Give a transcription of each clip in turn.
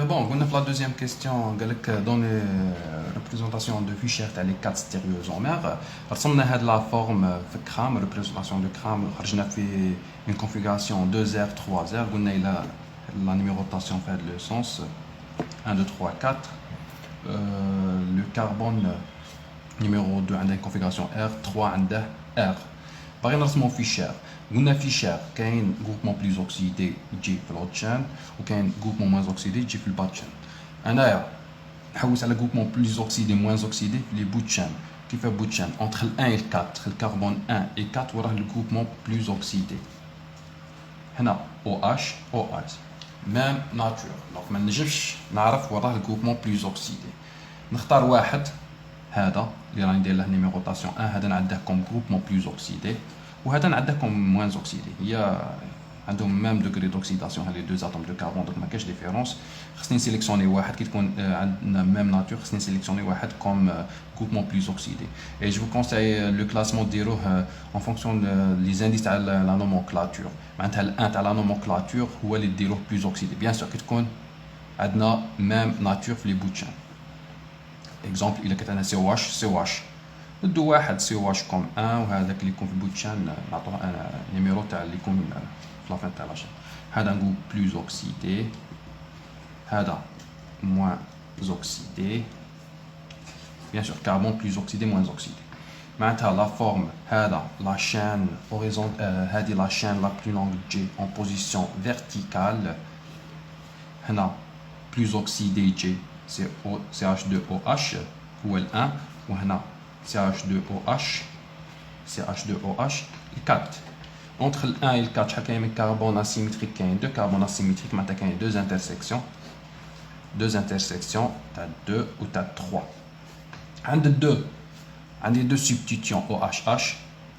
Bon, on a la deuxième question. Dans les représentations de Fischer, les 4 stéréoisomères, on a la forme de Kram, représentation de Kram. On a fait une configuration 2R, 3R. On a la numérotation fait le sens 1, 2, 3, 4. Le carbone numéro 2 a une configuration R, 3 a R. Par exemple, Fischer. On a Fischer, qui a un groupement plus oxydé, G في l'autre chaîne, ou qui a un groupement moins oxydé, G في le bas de chaîne. On a le groupement plus oxydé, moins oxydé, les bouts de chaîne. Qui fait bout de chaîne entre le 1 et le 4, le carbone 1 et 4, on aura le groupement plus oxydé. On a OH, OH. Même nature. Donc, ما نجمش نعرف وراه الجروبمون بلوز اوكسيدي. نختار واحد هذا اللي راني ندير له نيميروطاسيون 1 هذا نعديه كوم جروبمون بلوز اوكسيدي وهذا نعديه كوم موان اوكسيدي. هي عندهم ميم دوغري دوكسيداسيون هاد لي دو اتوم دو كاربون دونك ما كاينش ديفيرونس. خصني نسيليكسيوني واحد كي تكون عندنا ميم ناتور خصني نسيليكسيوني واحد كوم groupement plus oxydé. Et je vous conseille le classement ديروه en fonction les indices تاع la nomenclature. معناتها الان تاع la nomenclature هو اللي ديروه plus oxydé. Bien sûr كي تكون عندنا même nature في لي بوتشان. exemple الا كانت عندنا COH ندو واحد COH كوم 1 وهذاك اللي يكون في البوتشان نعطوه نيميرو تاع اللي يكون في لافين تاع لاشين. هذا نقول plus oxydé هذا moins oxydé. Bien sûr, carbone plus oxydé, moins oxydé. Maintenant, la forme, la chaîne horizontale, la chaîne la plus longue G en position verticale. Plus oxydé G, c'est CH2OH ou L1. Ou CH2OH, CH2OH, 4. Entre le 1 et le 4, il y a un carbone asymétrique, il y a deux carbones asymétriques, il y a deux intersections. Deux intersections, tu as 2 ou tu as 3. عند deux substituants OHH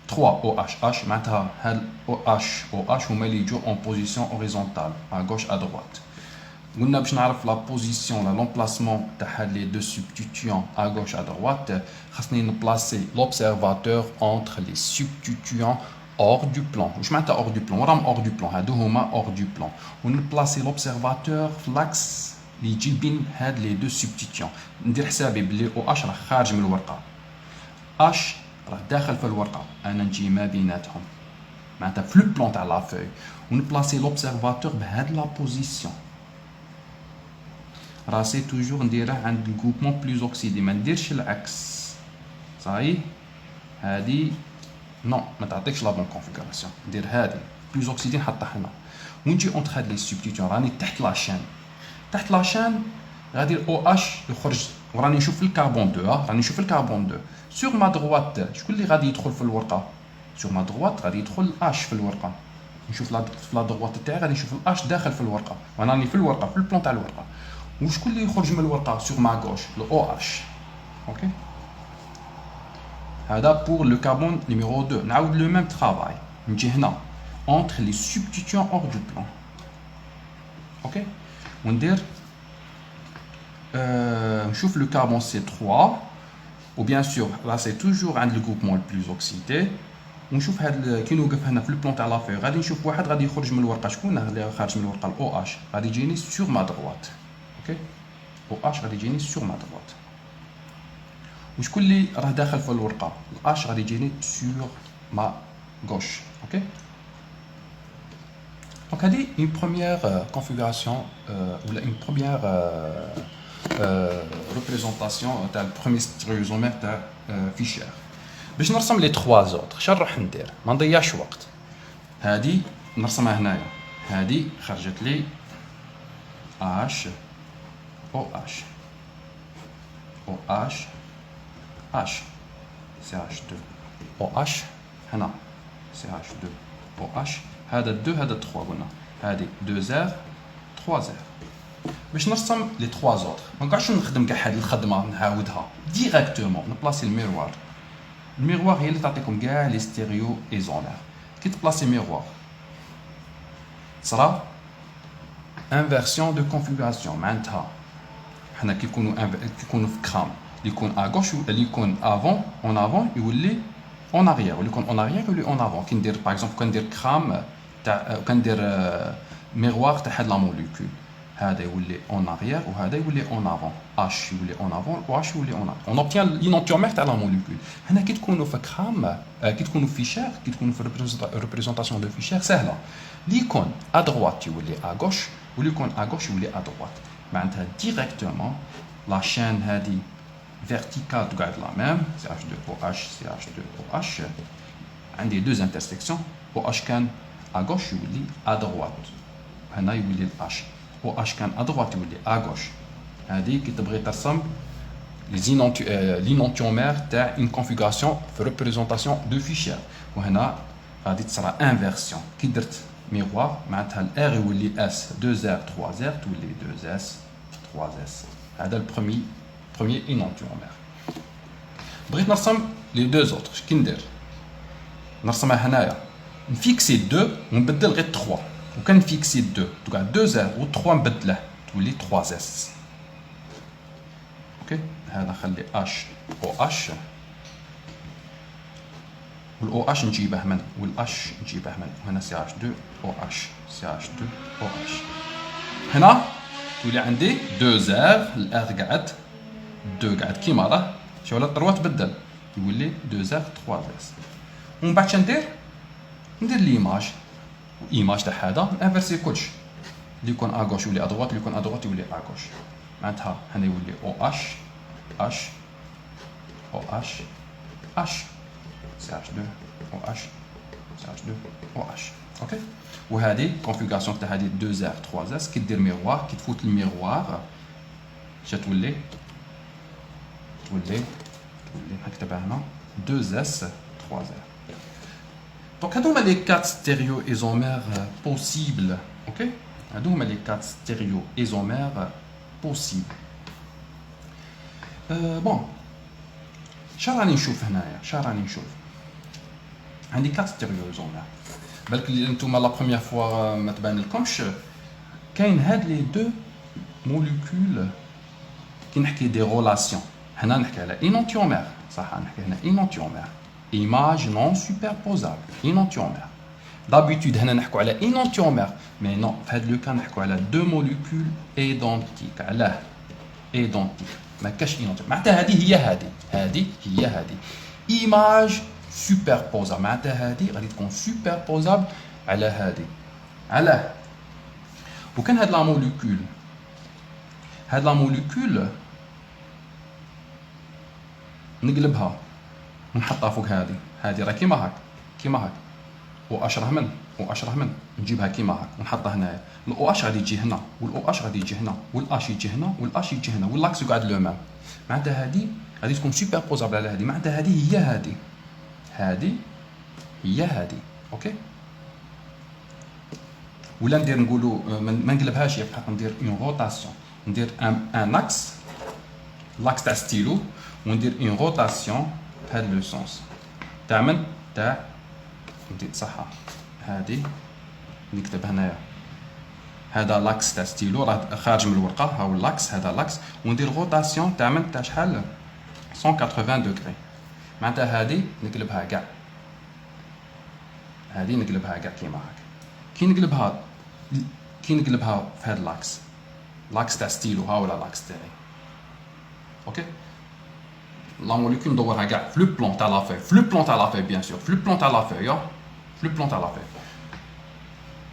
3 OHH معناتها هاد OH هما اللي يجوا en position horizontale à gauche à droite. قلنا باش نعرف la position l'emplacement تاع هاد les deux substituants à gauche à droite خاصني نبلاصي l'observateur entre les substituants hors du plan. واش معناتها hors du plan؟ وراهم hors du plan هادو هما hors du plan ونبلاصي l'observateur في l'axe اللي يجي بين هاد لي دو سبستيتيون. ندير حسابي بلي او اش راه خارج من الورقه اش راه داخل في الورقه انا نجي ما بيناتهم معناتها في لو بلون تاع لا فوي ونبلاصي لوبسيرفاتور بهاد لا بوزيسيون راسي توجور نديره عند الجروبمون بلوز اوكسيدي ما نديرش العكس صاي هادي نو ما تعطيكش لا بون كونفيغوراسيون ندير هادي بلوز اوكسيدي نحطها هنا ونجي اونتر هاد لي سبستيتيون راني تحت لاشين تحت لاشين غادي او اش يخرج وراني نشوف الكربون 2 راني نشوف الكربون 2 سور ما دغوات شكون اللي غادي يدخل في الورقه سور ما دغوات غادي يدخل اش في الورقه نشوف لا دغوات تاعي غادي نشوف الاش داخل في الورقه وانا راني في الورقه في البلون تاع الورقه وشكون اللي يخرج من الورقه سور ما غوش الاو اش اوكي هذا بور لو كربون نيميرو 2 نعاود لو ميم ترافاي نجي هنا entre les substituants hors du plan اوكي وندير نشوف le carbone C3 ou bien sûr là c'est toujours عند le groupement le plus oxydé ونشوف هاد كي نوقف هنا في البلون تاع لافير غادي نشوف واحد غادي يخرج من الورقه شكون اللي خارج من الورقه الاو اش غادي يجيني سور ما دغوات اوكي او اش غادي يجيني سور ما دغوات وشكون اللي راه داخل في الورقه الاش غادي يجيني سور ما غوش اوكي Donc, il y a une première configuration ou une première représentation du premier stéréosomère de Fischer. باش نرسم les trois autres شنو راح ندير ما نضيعش وقت هذه نرسمها هنايا هذه خرجت لي H OH OH H CH2 OH هنا CH2 OH هذا 2 هذا 3 قلنا هذه 2 زير 3 زير باش نرسم لي 3 زوطر ما نقعدش نخدم كاع هذه الخدمه نعاودها ديريكتومون نبلاصي الميغوار هي اللي تعطيكم كاع لي ستيريو ايزومير كي تبلاصي ميغوار صرا انفيرسيون دو كونفيغوراسيون معناتها حنا كي يكونوا في كرام اللي يكون ا غوش اللي يكون افون اون افون يولي اون اريير واللي يكون اون اريير يولي اون افون كي ندير باغ اكزومبل كندير كرام تاع كندير ميغوار تاع هاد لا موليكول هذا يولي en arrière وهذا يولي en avant. H يولي en avant و H يولي en arrière. On obtient l'enantiomère تاع la molécule. هنا كي تكونوا في كرام كي تكونوا في فيشير كي تكونوا في représentation de فيشير سهله. اللي يكون à droite يولي à gauche واللي يكون à gauche يولي à droite. معناتها directement la chaîne هذه verticale تقعد la même CH2OH CH2OH. عندي deux intersections OH كان à gauche يولي à droite. هنا يولي H. OH كان à droite يولي à gauche. هذه كي تبغي ترسم l'enantiomère تاع une configuration في représentation de fichier. وهنا غادي تصرى inversion. كي درت ميغوار معناتها الار يولي اس 2r 3r تولي 2s 3s. هذا البروميي enantiomère. بغيت نرسم لي دو زوتر. اش كي ندير؟ نرسمها هنايا نفيكسي 2 ونبدل غير 3 وكان نفيكسي 2 تقعد 2 و 3 نبدله تولي 3 اس. اوكي هذا خلي اش او اش والاو اش نجيبه من والاش نجيبه من هنا سي اش 2 او اش سي اش 2 او اش. هنا تولي عندي 2 زير الار قعد 2 قعد كيما راه شو ولا 3 تبدل يولي 2 زير 3 اس. ومن بعد شندير ندير ليماج ايماج تاع هذا انفرسي كلش اللي يكون ا غوش يولي ا دوات اللي يكون ا دوات يولي ا غوش. معناتها هنا يولي او اش اش او اش اش سي اش 2 او اش سي اش 2 او اش. اوكي وهذه كونفيغوراسيون تاع هذه 2 زير 3 اس. كي دير ميغوار كي تفوت الميغوار اش تولي نكتبها هنا 2 اس 3 زير. Donc, هادو هما لي 4 stéréoisomères possibles. OK هادو هما لي 4 stéréoisomères possibles. بون شراني نشوف هنايا عندي 4 stéréoisomères. بالك اللي نتوما لا بروميير فوا ما تبان لكمش كاين هاد لي دو موليكول كي نحكي دي رولاسيون. هنا نحكي على enantiomère صح نحكي هنا enantiomère image non superposable enantiomère. D'habitude هنا نحكوا على enantiomère mais non في هذا لو كان نحكوا على deux molécules identiques. علاه identique ما كاش enantiomère. معناتها هذه هي هذه image superposable. معناتها هذه غادي تكون superposable على هذه. علاه وكان هاد لا موليكول نقلبها ونحطها فوق هذه راه كيما هاك واشره من نجيبها كيما هاك ونحطها هنايا. الاو اش غادي يجي هنا والاو اش غادي يجي هنا والاش يجي هنا والاش يجي هنا والاكس يقعد لو ميم. معناتها هذه غادي تكون سوبربوزابل على هذه. معناتها هذه هي هذه. اوكي ولا ندير نقولوا ما نقلبهاش يبقى ندير اون روتاسيون. ندير ان اكس لاكس تاع ستيلو وندير اون روتاسيون بهذا لو سونس تاع من تاع ندير صحه هذه نكتب هنايا هذا لاكس تاع ستيلو راه خارج من الورقه ها هو لاكس هذا لاكس وندير روتاسيون تاع من تاع شحال 180 دوغري. معناتها هذه نقلبها كاع كيما هاك. كي نقلبها في هذا لاكس تاع ستيلو ها ولا لاكس تاعي. اوكي لا موليكول ندورها كاع في لو بلون تاع لافاي بيان سور في لو بلون تاع لافاي.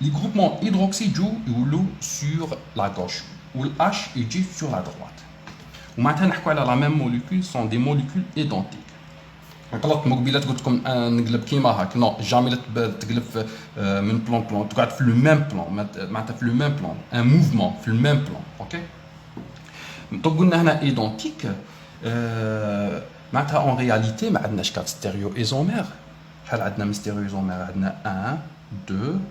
لي غروبمون هيدروكسي يولوا سور لا غوش والاتش يجي سور لا دروات. ومعناتها نحكوا على لا ميم موليكول سون دي موليكول ايدونتيك. غلطت مقبيلات قلت لكم نقلب كيما هاك نو جامي تقلب من بلون تقعد في لو ميم بلون. معناتها في لو ميم بلون ان موفمون في لو ميم بلون. اوكي دونك قلنا هنا ايدونتيك. معناتها اون رياليتي ما عندناش 4 ستيريو ايزومير. شحال عندنا من ستيريو ايزومير؟ عندنا 1 2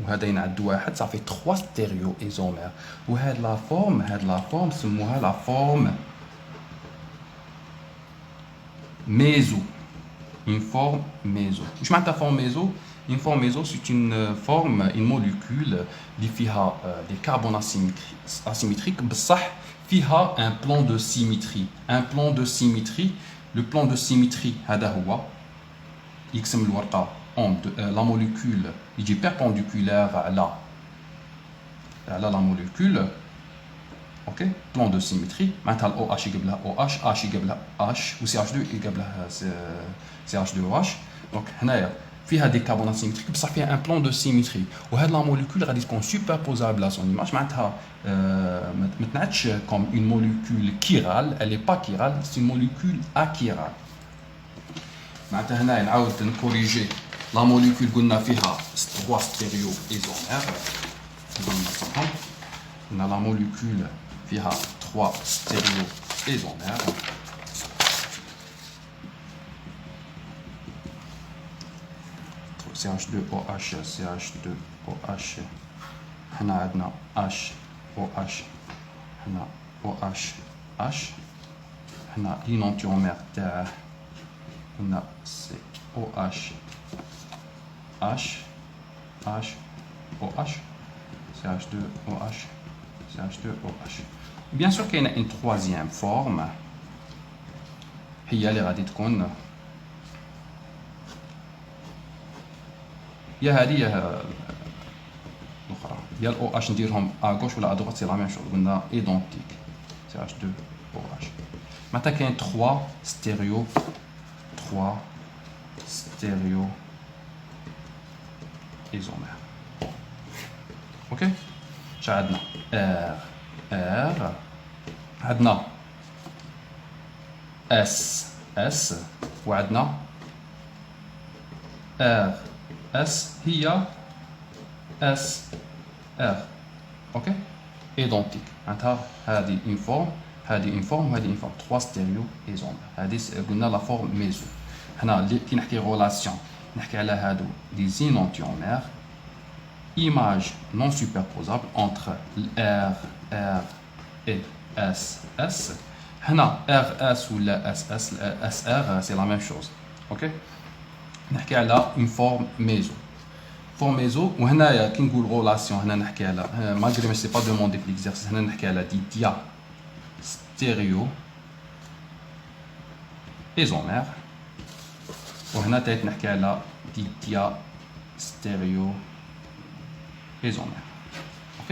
وهذا ينعد واحد صافي 3 ستيريو ايزومير. وهاد لا فورم سموها لا فورم ميزو. une forme méso. واش معناتها فورم ميزو؟ une forme méso c'est une forme une molécule اللي فيها des carbones asymétriques بصح فيها un plan de symétrie. Le plan de symétrie هذا هو يقسم الورقه la molécule يجي perpendiculaire على la molécule اوكي بلون دو سيمتري معناتها الاو اش يقبلها او اش اش يقبلها اش وسي اش 2 يقبلها سي اش 2 او اش. دونك هنايا فيها دي كاربونات سيمتريك بصح فيها ان بلون دو سيمتري وهاد لا موليكول غادي تكون سوبربوزابل ا سون ايماج معناتها ما تنعتش كوم اون موليكول كيرال الي با كيرال سي موليكول اكيرال. معناتها هنايا نعاود نكوريجي لا موليكول قلنا فيها 3 ستيريو ايزومير قلنا لا موليكول فيها 3 ستيريو ايزومير CH2OH CH2OH هنا عندنا HOH هنا OH هنا لينونتيومير تاعه هنا COH OH CH2OH Bien sûr qu'il y a une troisième forme هي اللي غادي تكون يا هذه يا الاخرى يا الاو اش نديرهم اغوش ولا ادروات سي لا ميم شوز قلنا ايدونتيك سي اش 2 او اش. معناتها كاين 3 ستيريو ايزومير. اوكي اش عندنا ار عندنا اس وعندنا ار اس هي اس ار. اوكي ايدونتيك معناتها هذه اون فورم هذه اون فورم وهذه اون فورم 3 ستيريو ايزومير. هذه قلنا لا فورم ميزو. هنا كي نحكي ريلاسيون نحكي على هادو لي زينونتيومير image non superposable entre R et SS. هنا RS ولا SS SR c'est la même chose. OK نحكي على une forme méso. forme méso وهنايا كي نقول relation هنا نحكي على malgré mais c'est pas demandé في l'exercice هنا نحكي على دي dia stéréo isomère وهنا تايت نحكي على دي dia stéréo isomère. OK